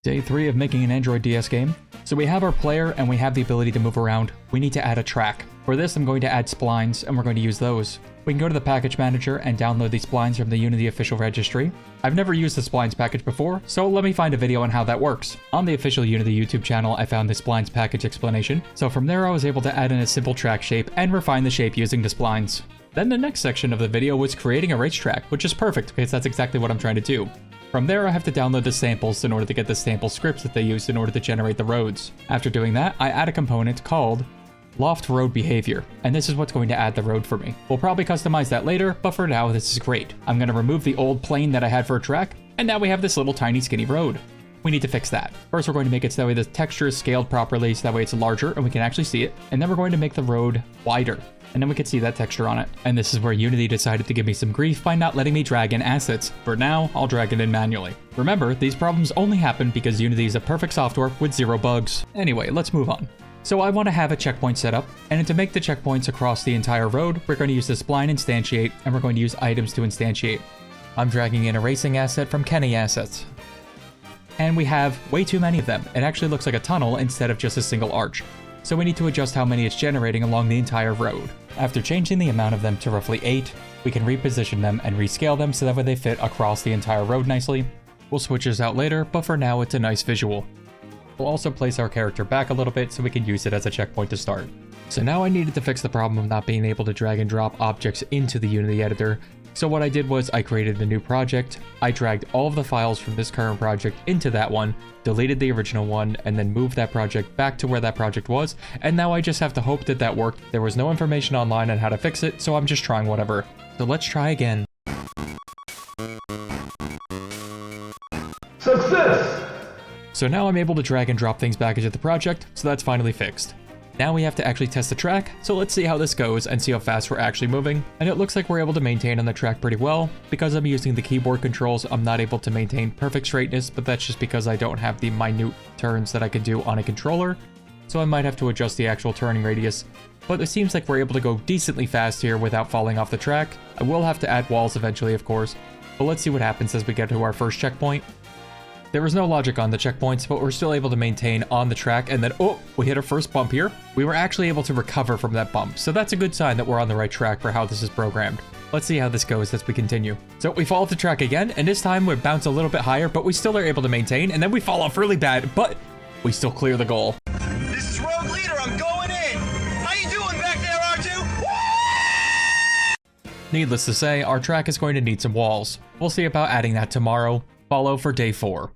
Day 3 of making an Android DS game. So we have our player and we have the ability to move around. We need to add a track. For this, I'm going to add splines and we're going to use those. We can go to the package manager and download these splines from the Unity official registry. I've never used the splines package before, so let me find a video on how that works. On the official Unity YouTube channel, I found the splines package explanation. So from there, I was able to add in a simple track shape and refine the shape using the splines. Then the next section of the video was creating a racetrack, which is perfect because that's exactly what I'm trying to do. From there, I have to download the samples in order to get the sample scripts that they used in order to generate the roads. After doing that, I add a component called Loft Road Behavior, and this is what's going to add the road for me. We'll probably customize that later, but for now, this is great. I'm going to remove the old plane that I had for a track, and now we have this little tiny skinny road. We need to fix that. First, we're going to make it so that way the texture is scaled properly, so that way it's larger and we can actually see it. And then we're going to make the road wider, and then we can see that texture on it. And this is where Unity decided to give me some grief by not letting me drag in assets. For now, I'll drag it in manually. Remember, these problems only happen because Unity is a perfect software with 0 bugs. Anyway, let's move on. So I want to have a checkpoint set up, and to make the checkpoints across the entire road, we're going to use the spline instantiate, and we're going to use items to instantiate. I'm dragging in a racing asset from Kenny Assets. And we have way too many of them. It actually looks like a tunnel instead of just a single arch. So we need to adjust how many it's generating along the entire road. After changing the amount of them to roughly 8, we can reposition them and rescale them so that way they fit across the entire road nicely. We'll switch this out later, but for now it's a nice visual. We'll also place our character back a little bit so we can use it as a checkpoint to start. So now I needed to fix the problem of not being able to drag and drop objects into the Unity editor. So what I did was I created a new project, I dragged all of the files from this current project into that one, deleted the original one, and then moved that project back to where that project was, and now I just have to hope that that worked. There was no information online on how to fix it, so I'm just trying whatever. So let's try again. Success! So now I'm able to drag and drop things back into the project, so that's finally fixed. Now we have to actually test the track, so let's see how this goes and see how fast we're actually moving. And it looks like we're able to maintain on the track pretty well. Because I'm using the keyboard controls, I'm not able to maintain perfect straightness, but that's just because I don't have the minute turns that I can do on a controller. So I might have to adjust the actual turning radius. But it seems like we're able to go decently fast here without falling off the track. I will have to add walls eventually, of course. But let's see what happens as we get to our first checkpoint. There was no logic on the checkpoints, but we're still able to maintain on the track, and then, oh, we hit our first bump here. We were actually able to recover from that bump, so that's a good sign that we're on the right track for how this is programmed. Let's see how this goes as we continue. So we fall off the track again, and this time we bounce a little bit higher, but we still are able to maintain, and then we fall off really bad, but we still clear the goal. This is Road Leader, I'm going in! How you doing back there, R2? Needless to say, our track is going to need some walls. We'll see about adding that tomorrow. Follow for day 4.